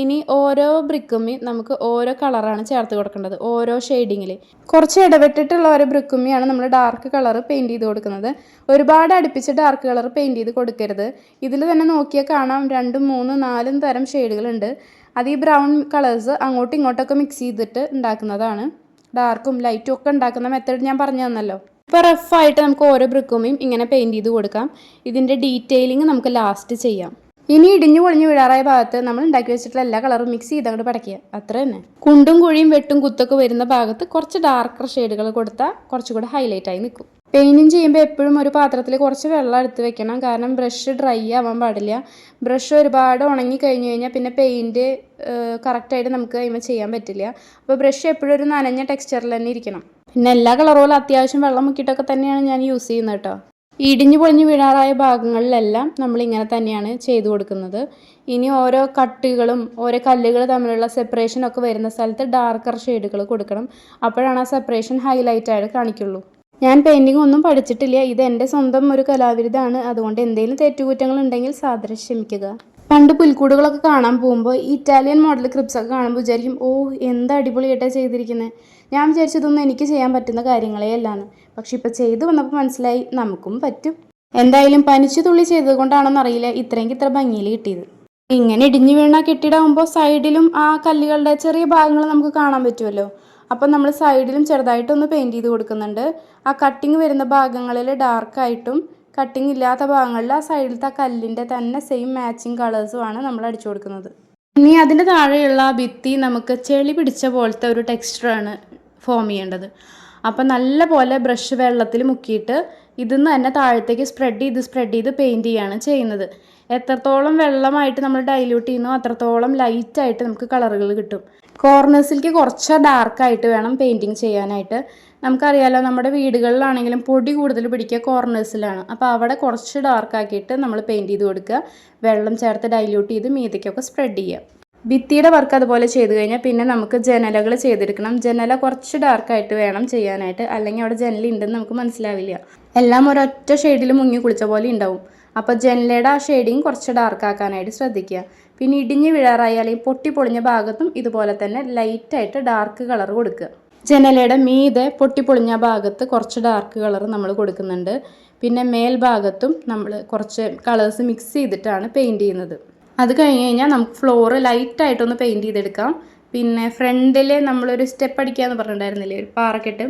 ഇനി ഓരോ ബ്രിക്കുമ്മി നമുക്ക് ഓരോ കളറാണ് ചേർത്ത് കൊടുക്കേണ്ടത്, ഓരോ ഷെയ്ഡിങ്ങിൽ. കുറച്ച് ഇടവിട്ടിട്ടുള്ള ഓരോ ബ്രിക്കുമ്മിയാണ് നമ്മൾ ഡാർക്ക് കളർ പെയിൻറ്റ് ചെയ്ത് കൊടുക്കുന്നത്. ഒരുപാട് അടുപ്പിച്ച് ഡാർക്ക് കളർ പെയിൻറ്റ് ചെയ്ത് കൊടുക്കരുത്. ഇതിൽ തന്നെ നോക്കിയാൽ കാണാം 2, 3, 4 തരം ഷെയ്ഡുകളുണ്ട്. അത് ഈ ബ്രൗൺ കളേഴ്സ് അങ്ങോട്ടും ഇങ്ങോട്ടൊക്കെ മിക്സ് ചെയ്തിട്ട് ഉണ്ടാക്കുന്നതാണ്. ഡാർക്കും ലൈറ്റും ഒക്കെ ഉണ്ടാക്കുന്ന മെത്തേഡ് ഞാൻ പറഞ്ഞു തന്നല്ലോ. ഇപ്പോൾ റഫായിട്ട് നമുക്ക് ഓരോ ബ്രിക്കുമ്മയും ഇങ്ങനെ പെയിൻറ്റ് ചെയ്ത് കൊടുക്കാം. ഇതിൻ്റെ ഡീറ്റെയിലിങ് നമുക്ക് ലാസ്റ്റ് ചെയ്യാം. ഇനി ഇടിഞ്ഞു പൊളിഞ്ഞു വീഴാറായ ഭാഗത്ത് നമ്മൾ ഉണ്ടാക്കി വെച്ചിട്ടുള്ള എല്ലാ കളറും മിക്സ് ചെയ്ത് അങ്ങോട്ട് പടയ്ക്കുക, അത്ര തന്നെ. കുണ്ടും കുഴിയും വെട്ടും കുത്തൊക്കെ വരുന്ന ഭാഗത്ത് കുറച്ച് ഡാർക്കർ ഷെയ്ഡുകൾ കൊടുത്താൽ കുറച്ചുകൂടെ ഹൈലൈറ്റ് ആയി നിൽക്കും. പെയിൻറ്റിങ് ചെയ്യുമ്പോൾ എപ്പോഴും ഒരു പാത്രത്തിൽ കുറച്ച് വെള്ളം എടുത്ത് വെക്കണം, കാരണം ബ്രഷ് ഡ്രൈ ആവാൻ പാടില്ല. ബ്രഷ് ഒരുപാട് ഉണങ്ങി കഴിഞ്ഞ് കഴിഞ്ഞാൽ പിന്നെ പെയിൻറ്റ് കറക്റ്റായിട്ട് നമുക്ക് അതിന് ചെയ്യാൻ പറ്റില്ല. അപ്പോൾ ബ്രഷ് എപ്പോഴും ഒരു നനഞ്ഞ ടെക്സ്ചറിൽ തന്നെ ഇരിക്കണം. പിന്നെ എല്ലാ കളറുകളും അത്യാവശ്യം വെള്ളം മുക്കിയിട്ടൊക്കെ തന്നെയാണ് ഞാൻ യൂസ് ചെയ്യുന്നത് കേട്ടോ. ഇടിഞ്ഞു പൊളിഞ്ഞു വീഴാറായ ഭാഗങ്ങളിലെല്ലാം നമ്മളിങ്ങനെ തന്നെയാണ് ചെയ്തു കൊടുക്കുന്നത്. ഇനി ഓരോ കട്ടുകളും ഓരോ കല്ലുകൾ തമ്മിലുള്ള സെപ്പറേഷനൊക്കെ വരുന്ന സ്ഥലത്ത് ഡാർക്കർ ഷെയ്ഡുകൾ കൊടുക്കണം. അപ്പോഴാണ് ആ സെപ്പറേഷൻ ഹൈലൈറ്റ് ആയിട്ട് കാണിക്കുള്ളൂ. ഞാൻ പെയിൻറ്റിങ് ഒന്നും പഠിച്ചിട്ടില്ല, ഇത് എൻ്റെ സ്വന്തം ഒരു കലാവിരുതാണ്. അതുകൊണ്ട് എന്തെങ്കിലും തെറ്റുകുറ്റങ്ങൾ ഉണ്ടെങ്കിൽ സാദരം ക്ഷമിക്കുക. പണ്ട് പുൽക്കൂടുകളൊക്കെ കാണാൻ പോകുമ്പോൾ ഇറ്റാലിയൻ മോഡൽ ക്രിപ്സൊക്കെ കാണുമ്പോൾ വിചാരിക്കും, ഓ എന്താ അടിപൊളിയായിട്ടാണ് ചെയ്തിരിക്കുന്നത്. ഞാൻ വിചാരിച്ചതൊന്നും എനിക്ക് ചെയ്യാൻ പറ്റുന്ന കാര്യങ്ങളേ അല്ലാന്ന്. പക്ഷെ ഇപ്പോൾ ചെയ്തു വന്നപ്പോൾ മനസ്സിലായി നമുക്കും പറ്റും. എന്തായാലും പനിച്ചു തുള്ളി ചെയ്തത് കൊണ്ടാണെന്നറിയില്ല ഇത്ര ഭംഗിയിൽ കിട്ടിയത്. ഇങ്ങനെ ഇടിഞ്ഞു വീണ കെട്ടിടാകുമ്പോൾ സൈഡിലും ആ കല്ലുകളുടെ ചെറിയ ഭാഗങ്ങൾ നമുക്ക് കാണാൻ പറ്റുമല്ലോ. അപ്പം നമ്മൾ സൈഡിലും ചെറുതായിട്ടൊന്ന് പെയിൻറ്റ് ചെയ്ത് കൊടുക്കുന്നുണ്ട്. ആ കട്ടിങ് വരുന്ന ഭാഗങ്ങളിൽ ഡാർക്കായിട്ടും കട്ടിങ് ഇല്ലാത്ത ഭാഗങ്ങളിൽ ആ സൈഡിലത്തെ ആ കല്ലിൻ്റെ തന്നെ സെയിം മാച്ചിങ് കളേഴ്സുമാണ് നമ്മൾ അടിച്ചു കൊടുക്കുന്നത്. ഇനി അതിൻ്റെ താഴെയുള്ള ഭിത്തി നമുക്ക് ചെളി പിടിച്ച പോലത്തെ ഒരു ടെക്സ്ചറാണ് ഫോം ചെയ്യേണ്ടത്. അപ്പം നല്ല പോലെ ബ്രഷ് വെള്ളത്തിൽ മുക്കിയിട്ട് ഇതിന്ന് തന്നെ താഴത്തേക്ക് സ്പ്രെഡ് ചെയ്ത് പെയിൻറ്റ് ചെയ്യാണ് ചെയ്യുന്നത്. എത്രത്തോളം വെള്ളമായിട്ട് നമ്മൾ ഡൈല്യൂട്ട് ചെയ്യുന്നോ അത്രത്തോളം ലൈറ്റായിട്ട് നമുക്ക് കളറുകൾ കിട്ടും. കോർണേഴ്സിലേക്ക് കുറച്ച് ഡാർക്കായിട്ട് വേണം പെയിൻറ്റിങ് ചെയ്യാനായിട്ട്. നമുക്കറിയാലോ, നമ്മുടെ വീടുകളിലാണെങ്കിലും പൊടി കൂടുതൽ പിടിക്കുക കോർണേഴ്സിലാണ്. അപ്പോൾ അവിടെ കുറച്ച് ഡാർക്കാക്കിയിട്ട് നമ്മൾ പെയിൻറ്റ് ചെയ്ത് കൊടുക്കുക, വെള്ളം ചേർത്ത് ഡൈല്യൂട്ട് ചെയ്ത് മീതയ്ക്കൊക്കെ സ്പ്രെഡ് ചെയ്യുക. ഭിത്തിയുടെ വർക്ക് അതുപോലെ ചെയ്ത് കഴിഞ്ഞാൽ പിന്നെ നമുക്ക് ജനലകൾ ചെയ്തെടുക്കണം. ജനല കുറച്ച് ഡാർക്കായിട്ട് വേണം ചെയ്യാനായിട്ട്, അല്ലെങ്കിൽ അവിടെ ജനലുണ്ടെന്ന് നമുക്ക് മനസ്സിലാവില്ല. എല്ലാം ഒരൊറ്റ ഷെയ്ഡിൽ മുങ്ങി കുളിച്ച പോലെ ഉണ്ടാവും. അപ്പോൾ ജനലയുടെ ആ ഷെയ്ഡിങ് കുറച്ച് ഡാർക്കാക്കാനായിട്ട് ശ്രദ്ധിക്കുക. പിന്നെ ഇടിഞ്ഞ് വീഴാറായി അല്ലെങ്കിൽ പൊട്ടി പൊളിഞ്ഞ ഭാഗത്തും ഇതുപോലെ തന്നെ ലൈറ്റായിട്ട് ഡാർക്ക് കളർ കൊടുക്കുക. ജനലയുടെ മീതെ പൊട്ടിപ്പൊളിഞ്ഞ ഭാഗത്ത് കുറച്ച് ഡാർക്ക് കളർ നമ്മൾ കൊടുക്കുന്നുണ്ട്. പിന്നെ മേൽഭാഗത്തും നമ്മൾ കുറച്ച് കളേഴ്സ് മിക്സ് ചെയ്തിട്ടാണ് പെയിൻറ് ചെയ്യുന്നത്. അത് കഴിഞ്ഞ് കഴിഞ്ഞാൽ നമുക്ക് ഫ്ലോറ് ലൈറ്റായിട്ടൊന്ന് പെയിൻറ് ചെയ്തെടുക്കാം. പിന്നെ ഫ്രണ്ടിൽ നമ്മളൊരു സ്റ്റെപ്പ് അടിക്കാമെന്ന് പറഞ്ഞിട്ടുണ്ടായിരുന്നില്ലേ, ഒരു പാറക്കെട്ട്,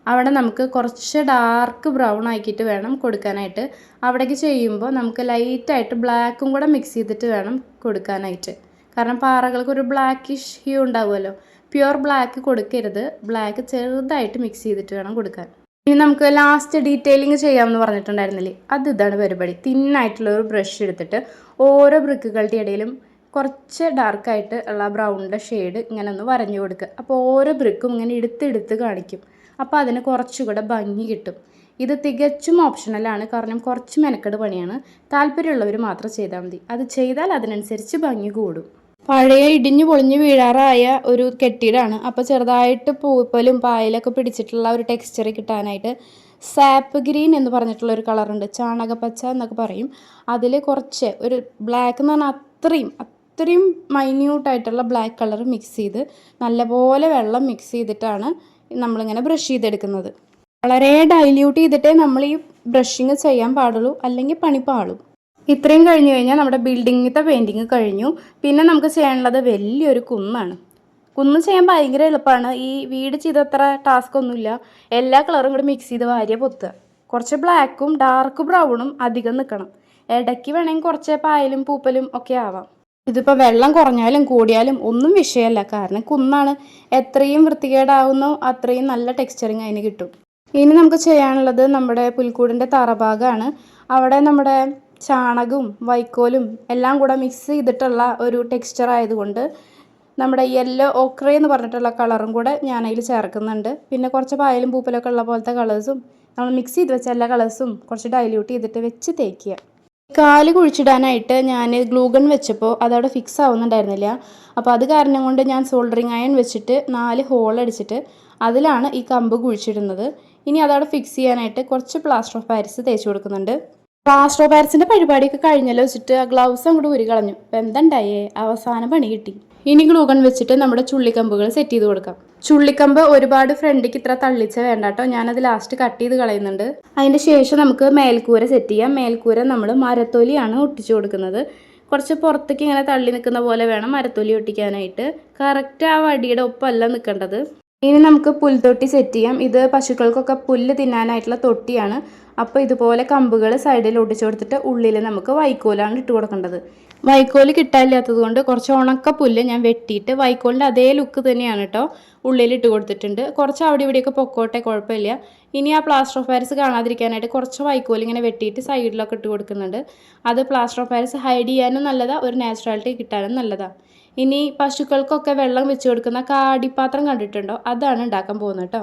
അവിടെ നമുക്ക് കുറച്ച് ഡാർക്ക് ബ്രൗൺ ആക്കിയിട്ട് വേണം കൊടുക്കാനായിട്ട്. അവിടേക്ക് ചെയ്യുമ്പോൾ നമുക്ക് ലൈറ്റായിട്ട് ബ്ലാക്കും കൂടെ മിക്സ് ചെയ്തിട്ട് വേണം കൊടുക്കാനായിട്ട്. കാരണം പാറകൾക്ക് ഒരു ബ്ലാക്കിഷ് ഹ്യൂ ഉണ്ടാവുമല്ലോ. പ്യുവർ ബ്ലാക്ക് കൊടുക്കരുത്, ബ്ലാക്ക് ചെറുതായിട്ട് മിക്സ് ചെയ്തിട്ട് വേണം കൊടുക്കാൻ. ഇനി നമുക്ക് ലാസ്റ്റ് ഡീറ്റെയിലിംഗ് ചെയ്യാമെന്ന് പറഞ്ഞിട്ടുണ്ടായിരുന്നില്ലേ, ഇതാണ് പരിപാടി. തിന്നായിട്ടുള്ള ഒരു ബ്രഷ് എടുത്തിട്ട് ഓരോ ബ്രിക്കുകളുടെ ഇടയിലും കുറച്ച് ഡാർക്കായിട്ട് ഉള്ള ബ്രൗണിൻ്റെ ഷെയ്ഡ് ഇങ്ങനെ ഒന്ന് വരഞ്ഞു കൊടുക്കുക. അപ്പോൾ ഓരോ ബ്രിക്കും ഇങ്ങനെ എടുത്ത് കാണിക്കും. അപ്പോൾ അതിന് കുറച്ചുകൂടെ ഭംഗി കിട്ടും. ഇത് തികച്ചും ഓപ്ഷണലാണ്, കാരണം കുറച്ച് മെനക്കെട് പണിയാണ്. താല്പര്യമുള്ളവർ മാത്രം ചെയ്താൽ മതി. അത് ചെയ്താൽ അതിനനുസരിച്ച് ഭംഗി കൂടും. പഴയ ഇടിഞ്ഞു പൊളിഞ്ഞ് വീഴാറായ ഒരു കെട്ടിടമാണ്. അപ്പോൾ ചെറുതായിട്ട് പൂപ്പലും പായലൊക്കെ പിടിച്ചിട്ടുള്ള ഒരു ടെക്സ്ചർ കിട്ടാനായിട്ട് സാപ്പ് ഗ്രീൻ എന്ന് പറഞ്ഞിട്ടുള്ള ഒരു കളറുണ്ട്, ചാണകപ്പച്ച എന്നൊക്കെ പറയും. അതിൽ കുറച്ച് ഒരു ബ്ലാക്ക് എന്ന് പറഞ്ഞാൽ അത്രയും മൈന്യൂട്ടായിട്ടുള്ള ബ്ലാക്ക് കളർ മിക്സ് ചെയ്ത് നല്ലപോലെ വെള്ളം മിക്സ് ചെയ്തിട്ടാണ് നമ്മളിങ്ങനെ ബ്രഷ് ചെയ്തെടുക്കുന്നത്. വളരെ ഡൈല്യൂട്ട് ചെയ്തിട്ടേ നമ്മൾ ഈ ബ്രഷിങ് ചെയ്യാൻ പാടുള്ളൂ, അല്ലെങ്കിൽ പണി പാളും. ഇത്രയും കഴിഞ്ഞ് കഴിഞ്ഞാൽ നമ്മുടെ ബിൽഡിങ്ങിലത്തെ പെയിൻറ്റിങ് കഴിഞ്ഞു. പിന്നെ നമുക്ക് ചെയ്യാനുള്ളത് വലിയൊരു കുന്നാണ്. കുന്ന് ചെയ്യാൻ ഭയങ്കര എളുപ്പമാണ്. ഈ വീട് ചെയ്തത്ര ടാസ്ക് ഒന്നുമില്ല. എല്ലാ കളറും കൂടി മിക്സ് ചെയ്ത് വാരിയ പൊത്തുക. കുറച്ച് ബ്ലാക്കും ഡാർക്ക് ബ്രൗണും അധികം നിൽക്കണം. ഇടയ്ക്ക് വേണമെങ്കിൽ കുറച്ച് പായലും പൂപ്പലും ഒക്കെ ആവാം. ഇതിപ്പോൾ വെള്ളം കുറഞ്ഞാലും കൂടിയാലും ഒന്നും വിഷയമല്ല, കാരണം കുന്നാണ്. എത്രയും വൃത്തികേടാവുന്നോ അത്രയും നല്ല ടെക്സ്ചറിങ് അതിന് കിട്ടും. ഇനി നമുക്ക് ചെയ്യാനുള്ളത് നമ്മുടെ പുൽക്കൂടിൻ്റെ തറഭാഗമാണ്. അവിടെ നമ്മുടെ ചാണകവും വൈക്കോലും എല്ലാം കൂടെ മിക്സ് ചെയ്തിട്ടുള്ള ഒരു ടെക്സ്ചർ ആയതുകൊണ്ട് നമ്മുടെ യെല്ലോ ഓക്രേ എന്ന് പറഞ്ഞിട്ടുള്ള കളറും കൂടെ ഞാനതിൽ ചേർക്കുന്നുണ്ട്. പിന്നെ കുറച്ച് പായലും പൂപ്പലൊക്കെ ഉള്ള പോലത്തെ കളേഴ്സും നമ്മൾ മിക്സ് ചെയ്ത് വെച്ച എല്ലാ കളേഴ്സും കുറച്ച് ഡൈല്യൂട്ട് ചെയ്തിട്ട് വെച്ച് തേക്കുക. കാല് കുഴിച്ചിടാനായിട്ട് ഞാൻ ഗ്ലൂഗൺ വെച്ചപ്പോൾ അതവിടെ ഫിക്സ് ആവുന്നുണ്ടായിരുന്നില്ല. അപ്പോൾ അത് കാരണം കൊണ്ട് ഞാൻ സോൾഡറിങ് അയൺ വെച്ചിട്ട് 4 ഹോൾ അടിച്ചിട്ട് അതിലാണ് ഈ കമ്പ് കുഴിച്ചിടുന്നത്. ഇനി അതവിടെ ഫിക്സ് ചെയ്യാനായിട്ട് കുറച്ച് പ്ലാസ്റ്റർ ഓഫ് പാരിസ് തേച്ച് കൊടുക്കുന്നുണ്ട്. പ്ലാസ്റ്റർ ഓഫ് പാരിസിൻ്റെ പരിപാടിയൊക്കെ കഴിഞ്ഞല്ലോ വെച്ചിട്ട് ആ ഗ്ലൗസ് അങ്ങോട്ട് ഊരി കളഞ്ഞു. അപ്പോൾ എന്തുണ്ടായേ, അവസാനം പണി കിട്ടി. ഇനി ഗ്ലൂഗൺ വെച്ചിട്ട് നമ്മുടെ ചുള്ളിക്കമ്പുകൾ സെറ്റ് ചെയ്ത് കൊടുക്കാം. ചുള്ളിക്കമ്പ് ഒരുപാട് ഫ്രണ്ടിക്ക് ഇത്ര തള്ളിച്ച വേണ്ട കേട്ടോ, ഞാനത് ലാസ്റ്റ് കട്ട് ചെയ്ത് കളയുന്നുണ്ട്. അതിൻ്റെ ശേഷം നമുക്ക് മേൽക്കൂര സെറ്റ് ചെയ്യാം. മേൽക്കൂര നമ്മൾ മരത്തൊലിയാണ് ഒട്ടിച്ചു കൊടുക്കുന്നത്. കുറച്ച് പുറത്തേക്ക് ഇങ്ങനെ തള്ളി നിൽക്കുന്ന പോലെ വേണം മരത്തൊലി ഒട്ടിക്കാനായിട്ട്. കറക്റ്റ് ആ വടിയുടെ ഒപ്പമല്ല നിൽക്കേണ്ടത്. ഇനി നമുക്ക് പുൽത്തൊട്ടി സെറ്റ് ചെയ്യാം. ഇത് പശുക്കൾക്കൊക്കെ പുല്ല് തിന്നാനായിട്ടുള്ള തൊട്ടിയാണ്. അപ്പോൾ ഇതുപോലെ കമ്പുകൾ സൈഡിൽ ഒട്ടിച്ചു കൊടുത്തിട്ട് ഉള്ളിൽ നമുക്ക് വൈക്കോലാണ് ഇട്ട് കൊടുക്കേണ്ടത്. വൈക്കോല് കിട്ടാനില്ലാത്തത് കൊണ്ട് കുറച്ച് ഉണക്ക പുല്ല് ഞാൻ വെട്ടിയിട്ട് വൈക്കോലിൻ്റെ അതേ ലുക്ക് തന്നെയാണ് കേട്ടോ ഉള്ളിൽ ഇട്ട് കൊടുത്തിട്ടുണ്ട്. കുറച്ച് അവിടെ ഇവിടെയൊക്കെ പൊക്കോട്ടെ, കുഴപ്പമില്ല. ഇനി ആ പ്ലാസ്റ്റർ ഓഫ് പാരിസ് കാണാതിരിക്കാനായിട്ട് കുറച്ച് വൈക്കോൽ ഇങ്ങനെ വെട്ടിയിട്ട് സൈഡിലൊക്കെ ഇട്ട് കൊടുക്കുന്നുണ്ട്. അത് പ്ലാസ്റ്റർ ഓഫ് പാരിസ് ഹൈഡ് ചെയ്യാനും നല്ലതാണ്, ഒരു നാച്ചുറാലിറ്റി കിട്ടാനും നല്ലതാണ്. ഇനി പശുക്കൾക്കൊക്കെ വെള്ളം വെച്ച് കൊടുക്കുന്ന കാടിപ്പാത്രം കണ്ടിട്ടുണ്ടോ, അതാണ് ഉണ്ടാക്കാൻ പോകുന്നത് കേട്ടോ.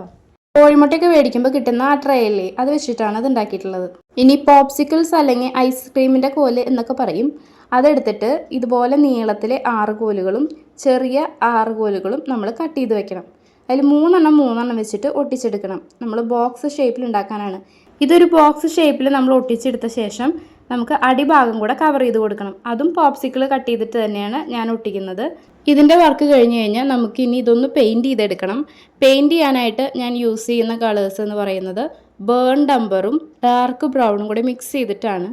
കോഴിമുട്ടയൊക്കെ മേടിക്കുമ്പോൾ കിട്ടുന്ന ആ ട്രേയില്ലേ, അത് വെച്ചിട്ടാണ് അത് ഉണ്ടാക്കിയിട്ടുള്ളത്. ഇനി പോപ്സിക്കിൾസ് അല്ലെങ്കിൽ ഐസ്ക്രീമിൻ്റെ കോല് എന്നൊക്കെ പറയും. അതെടുത്തിട്ട് ഇതുപോലെ നീളത്തിൽ 6 കോലുകളും ചെറിയ 6 കോലുകളും നമ്മൾ കട്ട് ചെയ്ത് വെക്കണം. അതിൽ 3 വെച്ചിട്ട് ഒട്ടിച്ചെടുക്കണം. നമ്മൾ ബോക്സ് ഷേപ്പിൽ ഉണ്ടാക്കാനാണ്. ഇതൊരു ബോക്സ് ഷേപ്പിൽ നമ്മൾ ഒട്ടിച്ചെടുത്ത ശേഷം നമുക്ക് അടിഭാഗം കൂടെ കവർ ചെയ്ത് കൊടുക്കണം. അതും പോപ്സിക്കിൾ കട്ട് ചെയ്തിട്ട് തന്നെയാണ് ഞാൻ ഒട്ടിക്കുന്നത്. ഇതിൻ്റെ വർക്ക് കഴിഞ്ഞ് കഴിഞ്ഞാൽ നമുക്ക് ഇനി ഇതൊന്ന് പെയിൻറ്റ് ചെയ്തെടുക്കണം. പെയിൻറ്റ് ചെയ്യാനായിട്ട് ഞാൻ യൂസ് ചെയ്യുന്ന കളേഴ്സ് എന്ന് പറയുന്നത് ബേൺഡ് അംബറും ഡാർക്ക് ബ്രൗണും കൂടി മിക്സ് ചെയ്തിട്ടാണ്.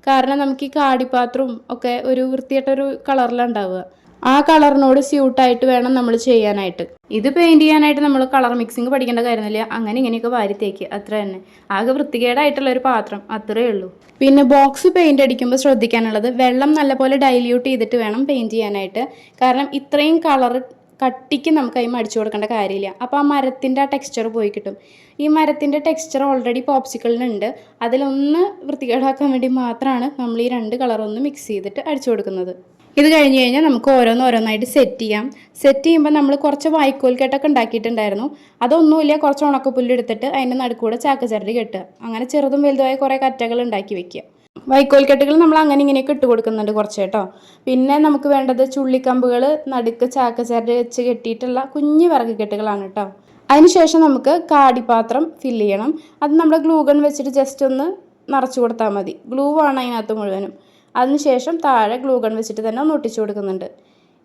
കാരണം നമുക്ക് ഈ കാടിപ്പാത്രവും ഒക്കെ ഒരു വൃത്തിയായിട്ടൊരു കളറിലുണ്ടാവുക. ആ കളറിനോട് സ്യൂട്ടായിട്ട് വേണം നമ്മൾ ചെയ്യാനായിട്ട്. ഇത് പെയിൻറ്റ് ചെയ്യാനായിട്ട് നമ്മൾ കളർ മിക്സിങ് പഠിക്കേണ്ട കാര്യമില്ല. അങ്ങനെ ഇങ്ങനെയൊക്കെ വാരി തേക്കുക, അത്ര തന്നെ. ആകെ വൃത്തികേടായിട്ടുള്ളൊരു പാത്രം, അത്രയേ ഉള്ളൂ. പിന്നെ ബോക്സ് പെയിൻറ്റ് അടിക്കുമ്പോൾ ശ്രദ്ധിക്കാനുള്ളത് വെള്ളം നല്ലപോലെ ഡൈല്യൂട്ട് ചെയ്തിട്ട് വേണം പെയിൻറ്റ് ചെയ്യാനായിട്ട്. കാരണം ഇത്രയും കളർ കട്ടിക്ക് നമുക്ക് അതിന് അടിച്ചു കൊടുക്കേണ്ട കാര്യമില്ല. അപ്പോൾ ആ മരത്തിൻ്റെ ആ ടെക്സ്ചർ പോയി കിട്ടും. ഈ മരത്തിൻ്റെ ടെക്സ്ചർ ഓൾറെഡി പോപ്സിക്കിളിനുണ്ട്. അതിലൊന്ന് വൃത്തികേടാക്കാൻ വേണ്ടി മാത്രമാണ് നമ്മൾ ഈ 2 കളറൊന്ന് മിക്സ് ചെയ്തിട്ട് അടിച്ചു കൊടുക്കുന്നത്. ഇത് കഴിഞ്ഞ് കഴിഞ്ഞാൽ നമുക്ക് ഓരോന്നായിട്ട് സെറ്റ് ചെയ്യാം. സെറ്റ് ചെയ്യുമ്പോൾ നമ്മൾ കുറച്ച് വൈക്കോൽ കെട്ടൊക്കെ ഉണ്ടാക്കിയിട്ടുണ്ടായിരുന്നു. അതൊന്നുമില്ല, കുറച്ച് ഉണക്കപ്പുല്ല് എടുത്തിട്ട് അതിൻ്റെ നടുക്കൂടെ ചാക്കച്ചരടി കെട്ടുക. അങ്ങനെ ചെറുതും വലുതുമായ കുറേ കറ്റകൾ ഉണ്ടാക്കി വെക്കുക. വൈക്കോൽ കെട്ടുകൾ നമ്മൾ അങ്ങനെ ഇങ്ങനെയൊക്കെ ഇട്ട് കൊടുക്കുന്നുണ്ട് കുറച്ച് കേട്ടോ. പിന്നെ നമുക്ക് വേണ്ടത് ചുള്ളിക്കമ്പുകൾ നടുക്ക് ചാക്കച്ചരടി വെച്ച് കെട്ടിയിട്ടുള്ള കുഞ്ഞു വിറക് കെട്ടുകളാണ് കേട്ടോ. അതിനുശേഷം നമുക്ക് കാടിപ്പാത്രം ഫില്ല് ചെയ്യണം. അത് നമ്മുടെ ഗ്ലൂഗൺ വെച്ചിട്ട് ജസ്റ്റ് ഒന്ന് നിറച്ച് കൊടുത്താൽ മതി. ഗ്ലൂ ആണ് അതിനകത്ത് മുഴുവനും. അതിനുശേഷം താഴെ ഗ്ലൂഗൺ വെച്ചിട്ട് തന്നെ ഒന്ന് ഒട്ടിച്ചു കൊടുക്കുന്നുണ്ട്.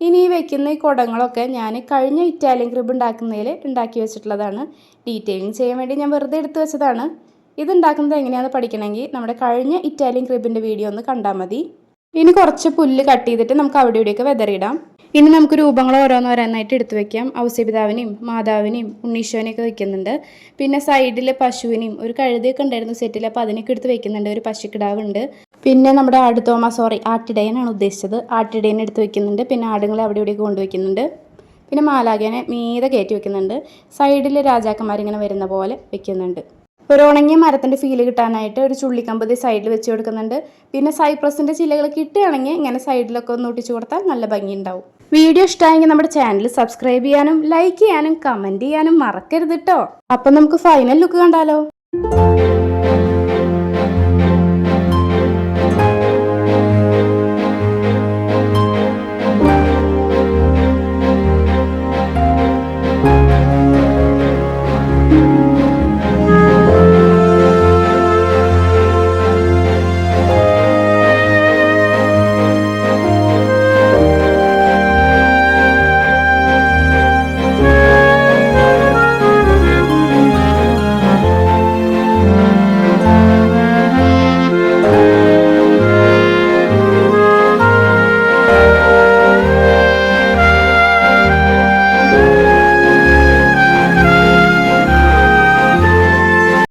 ഇനി ഈ വെക്കുന്ന ഈ കുടങ്ങളൊക്കെ ഞാൻ കഴിഞ്ഞ ഇറ്റാലിയൻ ക്രിബ് ഉണ്ടാക്കുന്നതിൽ ഉണ്ടാക്കി വെച്ചിട്ടുള്ളതാണ്. ഡീറ്റെയിലിംഗ് ചെയ്യാൻ വേണ്ടി ഞാൻ വെറുതെ എടുത്ത് വെച്ചതാണ്. ഇതുണ്ടാക്കുന്നത് എങ്ങനെയാണെന്ന് പഠിക്കണമെങ്കിൽ നമ്മുടെ കഴിഞ്ഞ ഇറ്റാലിയൻ ക്രിബിൻ്റെ വീഡിയോ ഒന്ന് കണ്ടാൽ മതി. ഇനി കുറച്ച് പുല്ല് കട്ട് ചെയ്തിട്ട് നമുക്ക് അവിടെ ഇവിടെയൊക്കെ വെതറിയിടാം. ഇനി നമുക്ക് രൂപങ്ങൾ ഓരോന്നോരോന്നായിട്ട് എടുത്തു വെക്കാം. ഔസേപിതാവിനെയും മാതാവിനെയും ഉണ്ണീശോനെയൊക്കെ വെക്കുന്നുണ്ട്. പിന്നെ സൈഡിൽ പശുവിനെയും ഒരു കഴുതയൊക്കെ ഉണ്ടായിരുന്നു സെറ്റിൽ, അപ്പോൾ അതിനൊക്കെ എടുത്ത് വെക്കുന്നുണ്ട്. ഒരു പശുക്കിടാവുണ്ട്. പിന്നെ നമ്മുടെ ആട്ടിടയനാണ് ഉദ്ദേശിച്ചത്. ആട്ടിടയനെ എടുത്ത് വെക്കുന്നുണ്ട്. പിന്നെ ആടുകളെ അവിടെ ഇവിടെയൊക്കെ കൊണ്ടുവയ്ക്കുന്നുണ്ട്. പിന്നെ മാലാഖേനെ മീതെ കയറ്റി വെക്കുന്നുണ്ട്. സൈഡിൽ രാജാക്കന്മാരിങ്ങനെ വരുന്ന പോലെ വെക്കുന്നുണ്ട്. ഒരു ഉണങ്ങിയ മരത്തിൻ്റെ ഫീല് കിട്ടാനായിട്ട് ഒരു ചുള്ളിക്കമ്പ് സൈഡിൽ വെച്ച് കൊടുക്കുന്നുണ്ട്. പിന്നെ സൈപ്രസിൻ്റെ ചില്ലകൾ കിട്ടുകയാണെങ്കിൽ ഇങ്ങനെ സൈഡിലൊക്കെ ഒന്ന് ഒട്ടിച്ചു കൊടുത്താൽ നല്ല ഭംഗിയുണ്ടാവും. വീഡിയോ ഇഷ്ടമായെങ്കിൽ നമ്മുടെ ചാനൽ സബ്സ്ക്രൈബ് ചെയ്യാനും ലൈക്ക് ചെയ്യാനും കമൻറ്റ് ചെയ്യാനും മറക്കരുത് കേട്ടോ. അപ്പം നമുക്ക് ഫൈനൽ ലുക്ക് കണ്ടാലോ.